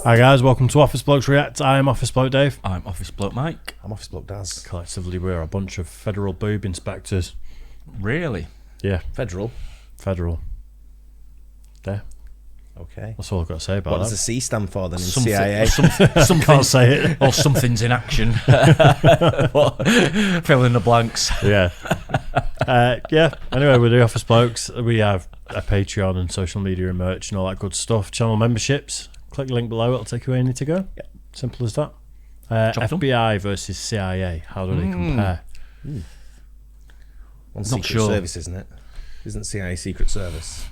Hi guys, welcome to Office Blokes React. I'm Office Bloke Dave. I'm Office Bloke Mike. I'm Office Bloke Daz. Collectively, we're a bunch of federal boob inspectors. Really? Yeah, Federal. There. Okay. That's all I've got to say about What that. does the C stand for then in Something- CIA? Something Can't say it. or something's in action. Fill in the blanks. Yeah. Anyway, we're the Office Blokes. We have a Patreon and social media and merch and all that good stuff. Channel memberships. Click the link below. It'll take you where you need to go. Yeah. Simple as that. Job done. FBI versus CIA. How do they compare? One Secret sure. Service, isn't it? Isn't CIA Secret Service?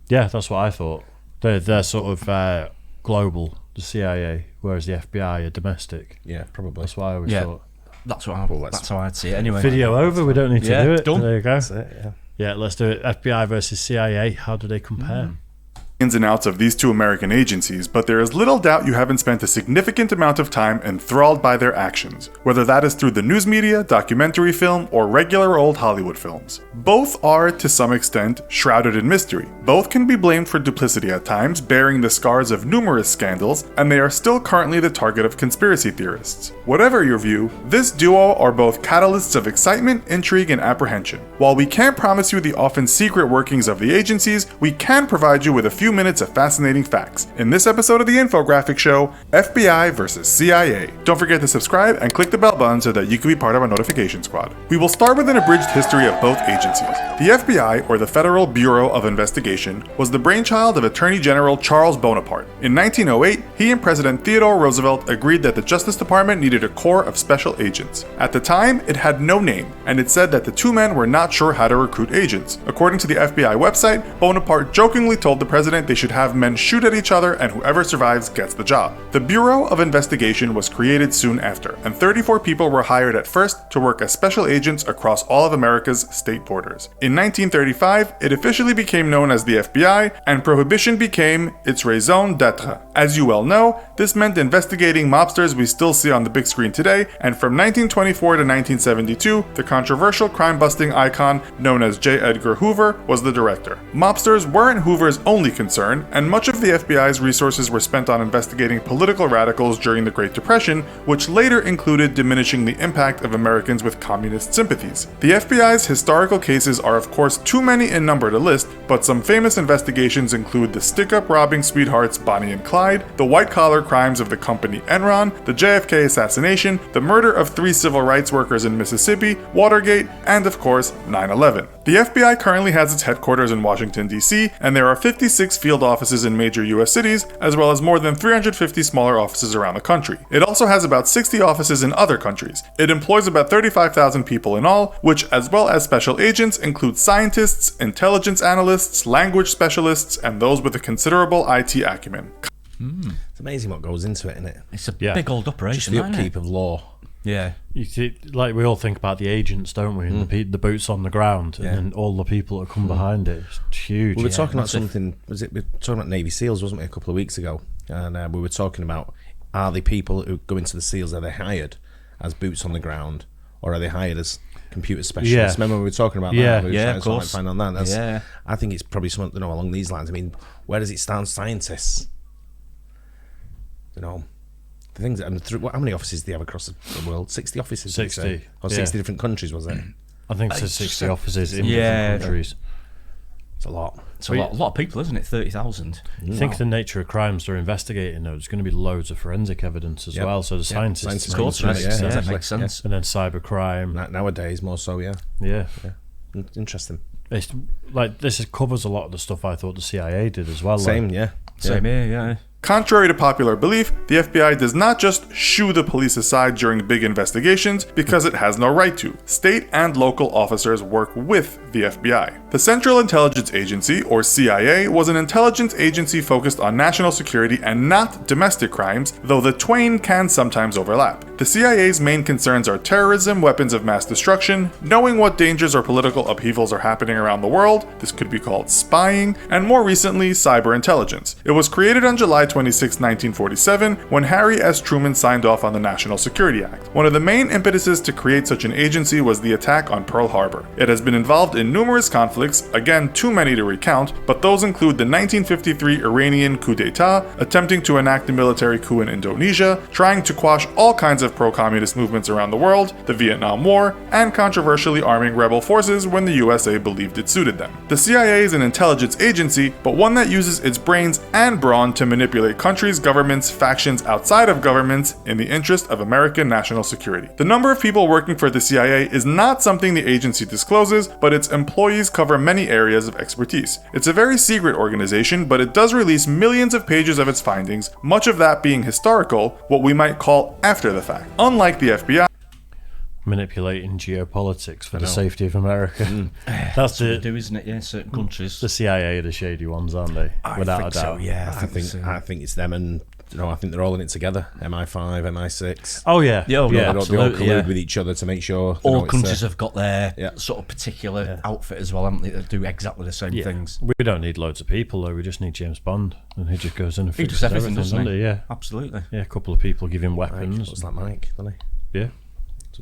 Yeah, that's what I thought. They're sort of global, the CIA, whereas the FBI are domestic. Yeah, probably. That's what I always Yeah. thought. That's what that's- that's how I'd see it anyway. Video over. We don't need to Yeah, do it. done. There you go. That's it, yeah. Yeah, let's do it. FBI versus CIA. How do they compare? Ins and outs of these two American agencies, but there is little doubt you haven't spent a significant amount of time enthralled by their actions, whether that is through the news media, documentary film, or regular old Hollywood films. Both are, to some extent, shrouded in mystery. Both can be blamed for duplicity at times, bearing the scars of numerous scandals, and they are still currently the target of conspiracy theorists. Whatever your view, this duo are both catalysts of excitement, intrigue, and apprehension. While we can't promise you the often secret workings of the agencies, we can provide you with a few minutes of fascinating facts. In this episode of the Infographic Show, FBI versus CIA. Don't forget to subscribe and click the bell button so that you can be part of our notification squad. We will start with an abridged history of both agencies. The FBI, or the Federal Bureau of Investigation, was the brainchild of Attorney General Charles Bonaparte. In 1908, he and President Theodore Roosevelt agreed that the Justice Department needed a corps of special agents. At the time, it had no name, and it said that the two men were not sure how to recruit agents. According to the FBI website, Bonaparte jokingly told the president they should have men shoot at each other and whoever survives gets the job. The Bureau of Investigation was created soon after, and 34 people were hired at first to work as special agents across all of America's state borders. In 1935, it officially became known as the FBI, and prohibition became its raison d'etre. As you well know, this meant investigating mobsters we still see on the big screen today, and from 1924 to 1972, the controversial crime-busting icon known as J. Edgar Hoover was the director. Mobsters weren't Hoover's only concern, and much of the FBI's resources were spent on investigating political radicals during the Great Depression, which later included diminishing the impact of Americans with communist sympathies. The FBI's historical cases are of course too many in number to list, but some famous investigations include the stick-up robbing sweethearts Bonnie and Clyde, the white-collar crimes of the company Enron, the JFK assassination, the murder of 3 civil rights workers in Mississippi, Watergate, and of course 9/11. The FBI currently has its headquarters in Washington, D.C., and there are 56 field offices in major U.S. cities, as well as more than 350 smaller offices around the country. It also has about 60 offices in other countries. It employs about 35,000 people in all, which, as well as special agents, include scientists, intelligence analysts, language specialists, and those with a considerable IT acumen. It's amazing what goes into it, isn't it? It's a Yeah. big old Just operation, the isn't upkeep it? of law. Yeah. You see, like we all think about the agents, don't we? And the boots on the ground, Yeah. and then all the people that come behind it. It's huge. We were talking about massive. something, we were talking about Navy SEALs, wasn't we, a couple of weeks ago? And we were talking about, are the people who go into the SEALs, are they hired as boots on the ground, or are they hired as computer specialists? Yeah. Remember we were talking about Yeah. that? We were Yeah, trying of to course. find on that. That's, Yeah. I think it's probably something, along these lines. I mean, where does it stand scientists? The things, how many offices do they have across the world? 60 offices? did you say? 60, Or 60 different countries, was it? I think it's 60 offices in Yeah. different countries. It's a lot. It's a lot of people, isn't it? 30,000. You think the nature of crimes they're investigating, though, there's going to be loads of forensic evidence as Yep. well. So the scientists, Scientists Of course, Yeah, makes sense. exactly. That makes sense. and then cybercrime. Nowadays, more so, yeah. Yeah. Interesting. It's like covers a lot of the stuff I thought the CIA did as well. Same, like, yeah. Same here, yeah. Contrary to popular belief, the FBI does not just shoo the police aside during big investigations because it has no right to. State and local officers work with the FBI. The Central Intelligence Agency, or CIA, was an intelligence agency focused on national security and not domestic crimes, though the twain can sometimes overlap. The CIA's main concerns are terrorism, weapons of mass destruction, knowing what dangers or political upheavals are happening around the world, this could be called spying, and more recently, cyber intelligence. It was created on July 26, 1947, when Harry S. Truman signed off on the National Security Act. One of the main impetuses to create such an agency was the attack on Pearl Harbor. It has been involved in numerous conflicts, again too many to recount, but those include the 1953 Iranian coup d'etat, attempting to enact a military coup in Indonesia, trying to quash all kinds of pro-communist movements around the world, the Vietnam War, and controversially arming rebel forces when the USA believed it suited them. The CIA is an intelligence agency, but one that uses its brains and brawn to manipulate countries, governments, factions outside of governments in the interest of American national security. The number of people working for the CIA is not something the agency discloses, but its employees cover many areas of expertise. It's a very secret organization, but it does release millions of pages of its findings, much of that being historical, what we might call after the fact. Unlike the FBI, Manipulating geopolitics for the safety of America. That's They it. do, isn't it? Yeah, certain countries. The CIA are the shady ones, aren't they? I Without think a doubt. so, yeah. I think it's them, and I think they're all in it together. MI5, MI6. Oh yeah. Yeah, oh, They yeah, all absolutely. collude Yeah. with each other to make sure they know All it's countries there. have got their Yeah. sort of particular outfit as well, haven't they? That do exactly the same Yeah. things. We don't need loads of people though. We just need James Bond, and he just goes in and He fixes does everything, doesn't he? Yeah. Absolutely. Yeah. A couple of people give him weapons. What's that, Mike? Doesn't he? Yeah.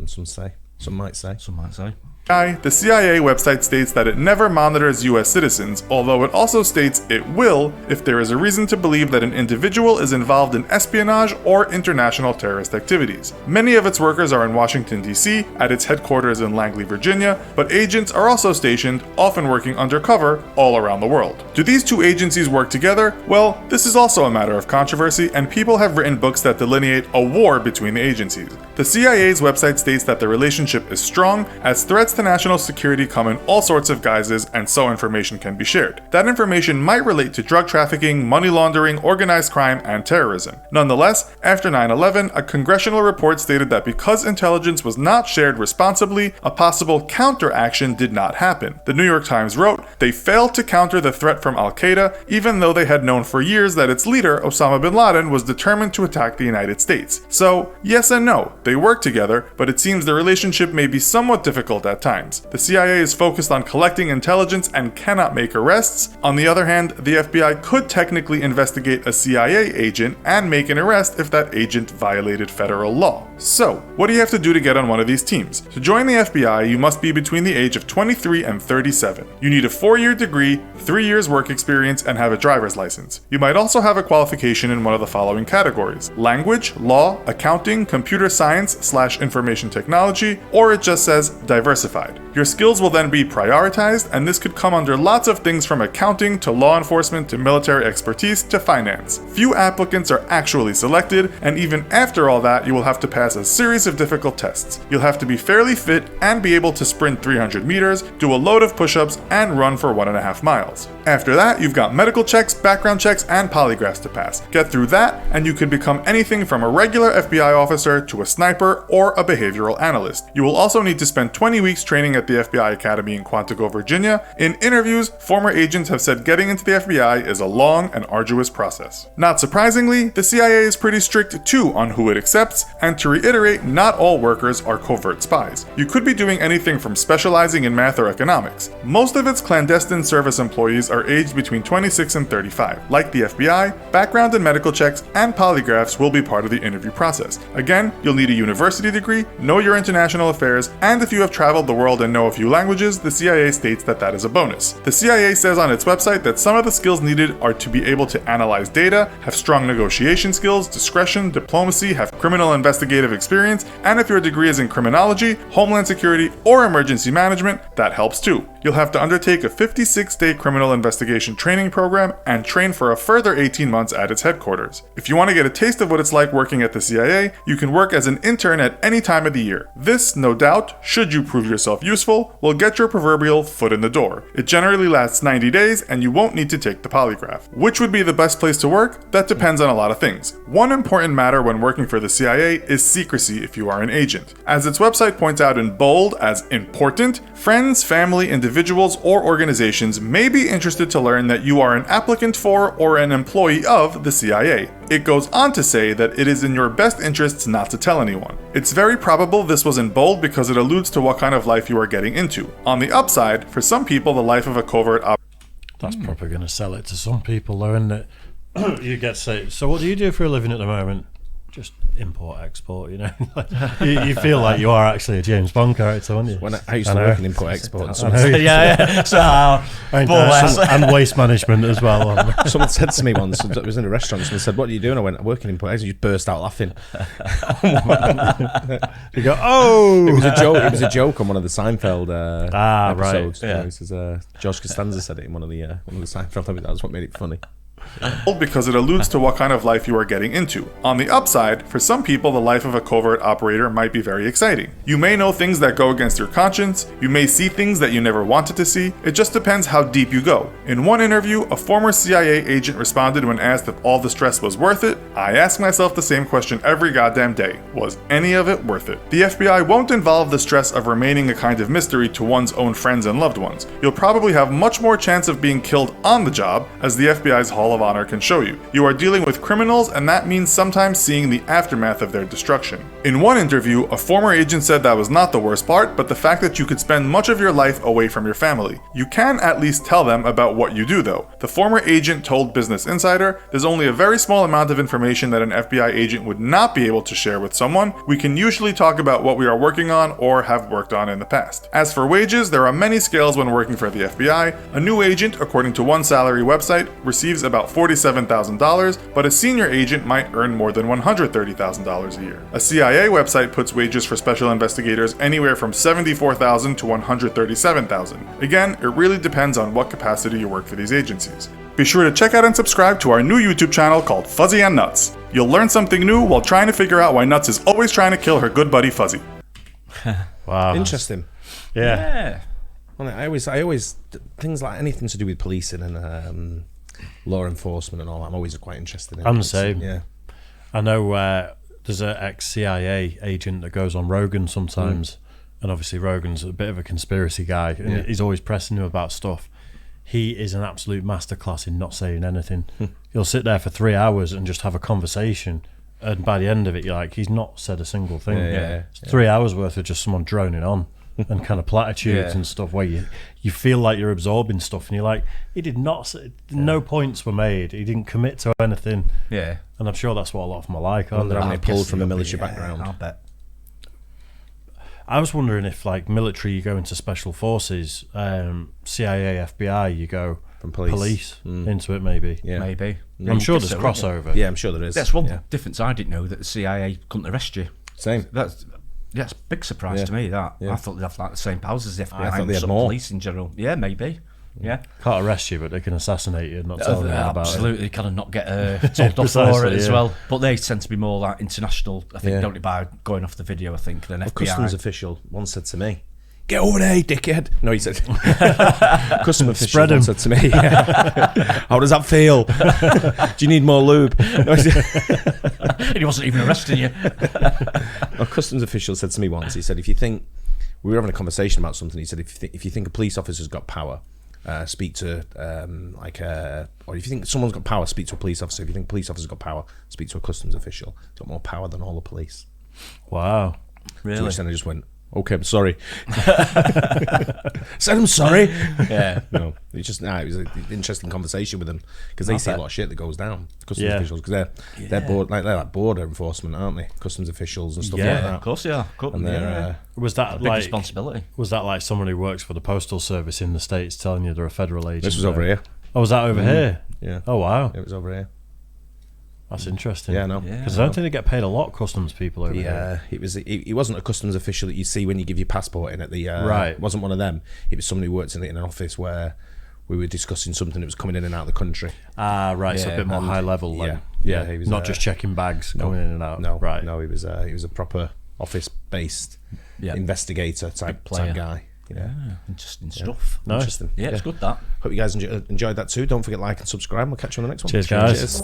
Some say. Some might say. Some might say. the CIA website states that it never monitors US citizens, although it also states it will if there is a reason to believe that an individual is involved in espionage or international terrorist activities. Many of its workers are in Washington, D.C., at its headquarters in Langley, Virginia, but agents are also stationed, often working undercover, all around the world. Do these two agencies work together? Well, this is also a matter of controversy, and people have written books that delineate a war between the agencies. The CIA's website states that the relationship is strong, as threats to national security come in all sorts of guises, and so information can be shared. That information might relate to drug trafficking, money laundering, organized crime, and terrorism. Nonetheless, after 9/11, a congressional report stated that because intelligence was not shared responsibly, a possible counteraction did not happen. The New York Times wrote, "They failed to counter the threat from Al-Qaeda, even though they had known for years that its leader, Osama bin Laden, was determined to attack the United States." So, yes and no. They work together, but it seems the relationship may be somewhat difficult at times. The CIA is focused on collecting intelligence and cannot make arrests. On the other hand, the FBI could technically investigate a CIA agent and make an arrest if that agent violated federal law. So, what do you have to do to get on one of these teams? To join the FBI, you must be between the age of 23 and 37. You need a 4-year degree, 3 years work experience, and have a driver's license. You might also have a qualification in one of the following categories: language, law, accounting, computer science/information technology, or it just says diversified. Your skills will then be prioritized, and this could come under lots of things from accounting to law enforcement to military expertise to finance. Few applicants are actually selected, and even after all that, you will have to pass a series of difficult tests. You'll have to be fairly fit and be able to sprint 300 meters, do a load of push-ups, and run for 1.5 miles. After that, you've got medical checks, background checks, and polygraphs to pass. Get through that, and you could become anything from a regular FBI officer to a sniper or a behavioral analyst. You will also need to spend 20 weeks training at the FBI Academy in Quantico, Virginia. In interviews, former agents have said getting into the FBI is a long and arduous process. Not surprisingly, the CIA is pretty strict too on who it accepts, and to reiterate, not all workers are covert spies. You could be doing anything from specializing in math or economics. Most of its clandestine service employees are aged between 26 and 35. Like the FBI, background and medical checks and polygraphs will be part of the interview process. Again, you'll need a university degree, know your international affairs, and if you have traveled the world and know a few languages, the CIA states that that is a bonus. The CIA says on its website that some of the skills needed are to be able to analyze data, have strong negotiation skills, discretion, diplomacy, have criminal investigative experience, and if your degree is in criminology, homeland security, or emergency management, that helps too. You'll have to undertake a 56-day criminal investigation training program and train for a further 18 months at its headquarters. If you want to get a taste of what it's like working at the CIA, you can work as an intern at any time of the year. This, no doubt, should you prove yourself useful, will get your proverbial foot in the door. It generally lasts 90 days and you won't need to take the polygraph. Which would be the best place to work? That depends on a lot of things. One important matter when working for the CIA is secrecy if you are an agent. As its website points out in bold as important, friends, family, individuals, or organizations may be interested to learn that you are an applicant for or an employee of the CIA. It goes on to say that it is in your best interests not to tell anyone. It's very probable this was in bold because it alludes to what kind of life you are getting into. On the upside, for some people, the life of a covert That's probably going to sell it to some people, though, isn't it? You get say, so what do you do for a living at the moment? Just import export, you know. you feel like you are actually a James Bond character, aren't you? When I used to work in import export, and Yeah. So, and waste management as well. someone said to me once, I was in a restaurant, someone said, "What are you doing?" I went, "I work in import export." You just burst out laughing. You go, oh! It was a joke. It was a joke on one of the Seinfeld episodes. right. Yeah. This is, George Costanza said it in one of the Seinfeld episodes. That's what made it funny. because it alludes to what kind of life you are getting into. On the upside, for some people, the life of a covert operator might be very exciting. You may know things that go against your conscience, you may see things that you never wanted to see, it just depends how deep you go. In one interview, a former CIA agent responded when asked if all the stress was worth it. I ask myself the same question every goddamn day. Was any of it worth it? The FBI won't involve the stress of remaining a kind of mystery to one's own friends and loved ones. You'll probably have much more chance of being killed on the job, as the FBI's Hall of Honor can show you. You are dealing with criminals, and that means sometimes seeing the aftermath of their destruction. In one interview, a former agent said that was not the worst part, but the fact that you could spend much of your life away from your family. You can at least tell them about what you do, though. The former agent told Business Insider, "There's only a very small amount of information that an FBI agent would not be able to share with someone. We can usually talk about what we are working on or have worked on in the past." As for wages, there are many scales when working for the FBI. A new agent, according to one salary website, receives about $47,000, but a senior agent might earn more than $130,000 a year. A CIA website puts wages for special investigators anywhere from $74,000 to $137,000. Again, it really depends on what capacity you work for these agencies. Be sure to check out and subscribe to our new YouTube channel called Fuzzy and Nuts. You'll learn something new while trying to figure out why Nuts is always trying to kill her good buddy Fuzzy. Wow. Interesting. Yeah. Well, I always things like anything to do with policing and law enforcement and all that, I'm always quite interested in. I'm the same. Yeah. I know there's an ex-CIA agent that goes on Rogan sometimes, and obviously Rogan's a bit of a conspiracy guy, and he's always pressing him about stuff. He is an absolute masterclass in not saying anything. He'll sit there for 3 hours and just have a conversation, and by the end of it, you're like, he's not said a single thing. It's 3 hours worth of just someone droning on. And kind of platitudes and stuff where you feel like you're absorbing stuff, and you're like, he did not say, no points were made, he didn't commit to anything. And I'm sure that's what a lot of them are like, aren't they? They're pulled from a military background. I'll bet. I was wondering if, like, military, you go into special forces, CIA, FBI, you go from police into it, maybe. Maybe. I'm sure there's crossover. Yeah, I'm sure there is. That's one difference. I didn't know that the CIA couldn't arrest you. Same. That's a big surprise to me, that. I thought they'd have like the same powers as the FBI. I thought they had some more. police in general. Yeah, maybe. Yeah. Can't arrest you, but they can assassinate you and not tell you about it. Absolutely, kind of not get told off for it as well. But they tend to be more like international, I think, don't they, by going off the video, I think, than FBI. A customs official once said to me, "Get over there, dickhead." No, he said. Customs official once said to me, "How does that feel? Do you need more lube?" No, And he wasn't even arresting you. A customs official said to me once, he said, if you think, we were having a conversation about something, he said, if you think a police officer's got power, speak to, or if you think someone's got power, speak to a police officer. If you think a police officer's got power, speak to a customs official. He's got more power than all the police. Wow. Really? To which then I just went, okay, I'm sorry. Said I'm sorry. Yeah. No, it was an interesting conversation with them, because they see a lot of shit that goes down. Customs officials, because they're like border enforcement, aren't they? Customs officials and stuff like that. Of course they are. And they're Was that big like responsibility. Was that like someone who works for the postal service in the States telling you they're a federal agent? this was over here. Oh, was that over here? Yeah. Oh wow, It was over here. that's interesting. Yeah, I know. Because I don't think they get paid a lot, customs people over here. He wasn't a customs official that you see when you give your passport in at the right. It wasn't one of them. It was somebody who worked in an office where we were discussing something that was coming in and out of the country. Ah, right. So a bit more high level. Then. Yeah. He was not just checking bags going in and out. No, right. No, he was a proper office based investigator type guy. Yeah, interesting stuff. Nice. Interesting. Yeah, it's good that. Hope you guys enjoyed that too. Don't forget to like and subscribe. We'll catch you on the next one. Cheers, guys. Cheers.